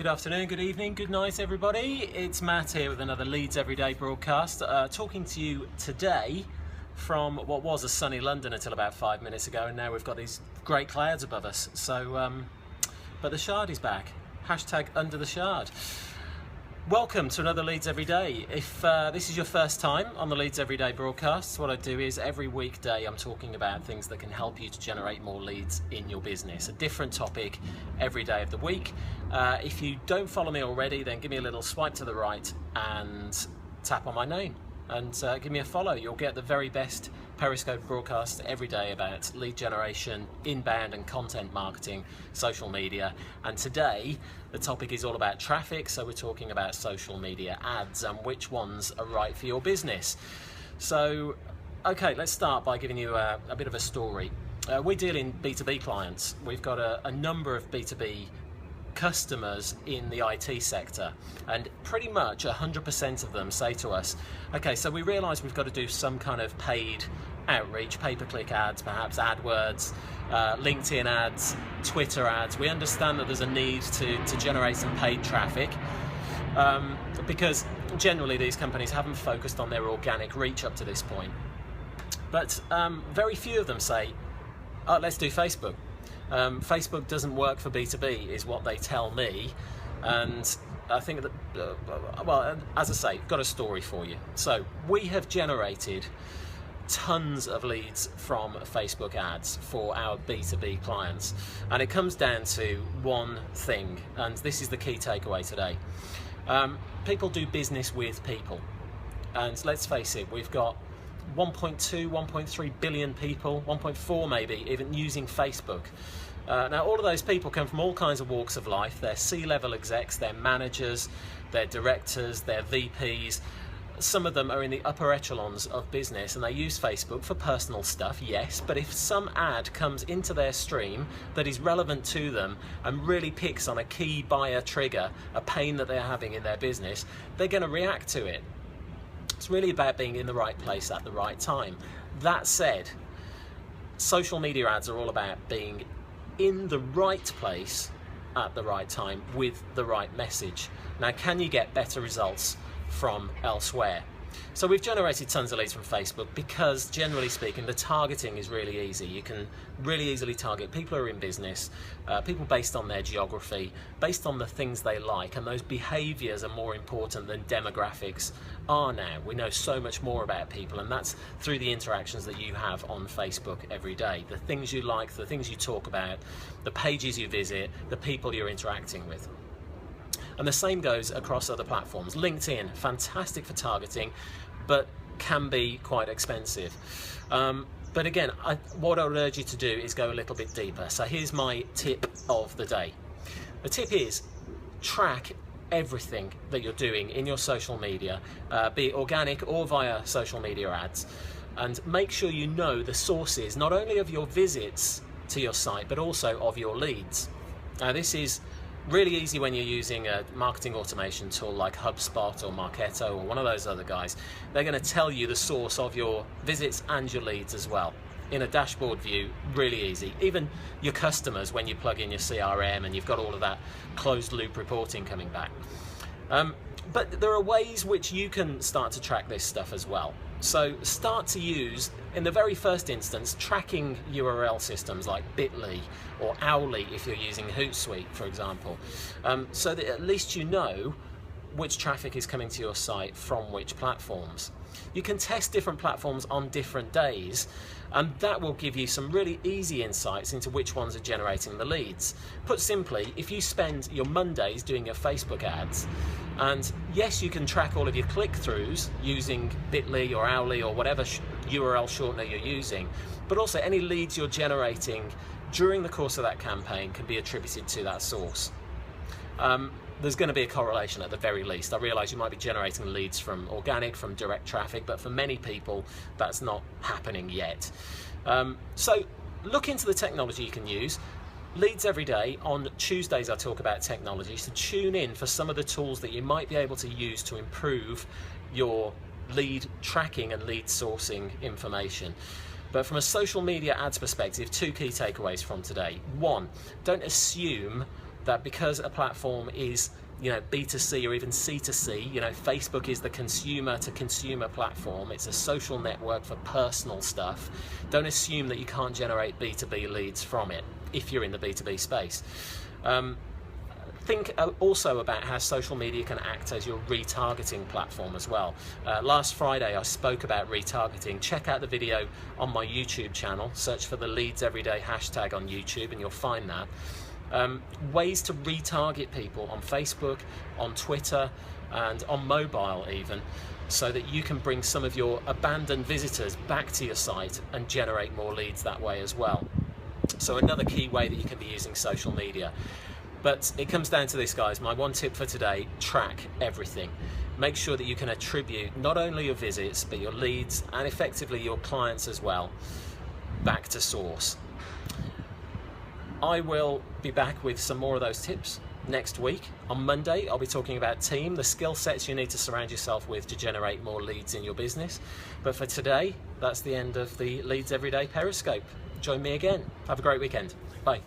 Good afternoon, good evening, good night everybody. It's Matt here with another Leeds Everyday broadcast, talking to you today from what was a sunny London until about 5 minutes ago, and now we've got these great clouds above us. But the Shard is back. Hashtag under the Shard. Welcome to another Leeds Everyday. If this is your first time on the Leeds Everyday broadcasts, what I do is every weekday I'm talking about things that can help you to generate more leads in your business. A different topic every day of the week. If you don't follow me already, then give me a little swipe to the right and tap on my name and give me a follow. You'll get the very best Periscope broadcast every day about lead generation, inbound and content marketing, social media. And today the topic is all about traffic, so we're talking about social media ads and which ones are right for your business. So okay, let's start by giving you a bit of a story. We deal in B2B clients. We've got a number of B2B customers in the IT sector, and pretty much 100% of them say to us, okay, so we realize we've got to do some kind of paid outreach, pay-per-click ads, perhaps AdWords, LinkedIn ads, Twitter ads. We understand that there's a need to generate some paid traffic because generally these companies haven't focused on their organic reach up to this point. But very few of them say, oh, let's do Facebook. Facebook doesn't work for B2B is what they tell me, and I think that, well, as I say, got a story for you. So we have generated tons of leads from Facebook ads for our B2B clients, and it comes down to one thing, and this is the key takeaway today. People do business with people, and let's face it, we've got 1.2, 1.3 billion people, 1.4 maybe, even using Facebook. Now all of those people come from all kinds of walks of life. They're C-level execs, they're managers, they're directors, they're VPs. Some of them are in the upper echelons of business and they use Facebook for personal stuff, yes, but if some ad comes into their stream that is relevant to them and really picks on a key buyer trigger, a pain that they're having in their business, they're going to react to it. It's really about being in the right place at the right time. That said, social media ads are all about being in the right place at the right time with the right message. Now, can you get better results from elsewhere? So we've generated tons of leads from Facebook because, generally speaking, the targeting is really easy. You can really easily target people who are in business, people based on their geography, based on the things they like, and those behaviors are more important than demographics are now. We know so much more about people, and that's through the interactions that you have on Facebook every day. The things you like, the things you talk about, the pages you visit, the people you're interacting with. And the same goes across other platforms. LinkedIn, fantastic for targeting, but can be quite expensive. But again, what I would urge you to do is go a little bit deeper. So here's my tip of the day. The tip is track everything that you're doing in your social media, be it organic or via social media ads, and make sure you know the sources, not only of your visits to your site, but also of your leads. Now this is really easy when you're using a marketing automation tool like HubSpot or Marketo or one of those other guys. They're going to tell you the source of your visits and your leads as well. In a dashboard view, really easy. Even your customers, when you plug in your CRM and you've got all of that closed loop reporting coming back. But there are ways which you can start to track this stuff as well. So start to use, in the very first instance, tracking URL systems like Bitly or Owly if you're using Hootsuite, for example, so that at least you know which traffic is coming to your site from which platforms. You can test different platforms on different days, and that will give you some really easy insights into which ones are generating the leads. Put simply, if you spend your Mondays doing your Facebook ads, and yes, you can track all of your click-throughs using Bitly or Owly or whatever URL shortener you're using, but also any leads you're generating during the course of that campaign can be attributed to that source. There's going to be a correlation at the very least. I realize you might be generating leads from organic, from direct traffic, but for many people that's not happening yet. So look into the technology you can use. Leads every day. On Tuesdays I talk about technology, so tune in for some of the tools that you might be able to use to improve your lead tracking and lead sourcing information. But from a social media ads perspective, two key takeaways from today. One, don't assume that because a platform is, you know, B2C or even C2C, you know, Facebook is the consumer to consumer platform. It's a social network for personal stuff. Don't assume that you can't generate B2B leads from it if you're in the B2B space. Think also about how social media can act as your retargeting platform as well. Last Friday I spoke about retargeting. Check out the video on my YouTube channel. Search for the Leads Everyday hashtag on YouTube and you'll find that. Ways to retarget people on Facebook, on Twitter, and on mobile even, so that you can bring some of your abandoned visitors back to your site and generate more leads that way as well. So another key way that you can be using social media. But it comes down to this, guys. My one tip for today: track everything. Make sure that you can attribute not only your visits, but your leads and effectively your clients as well back to source. I will be back with some more of those tips next week. On Monday, I'll be talking about team, the skill sets you need to surround yourself with to generate more leads in your business. But for today, that's the end of the Leads Everyday Periscope. Join me again. Have a great weekend. Bye.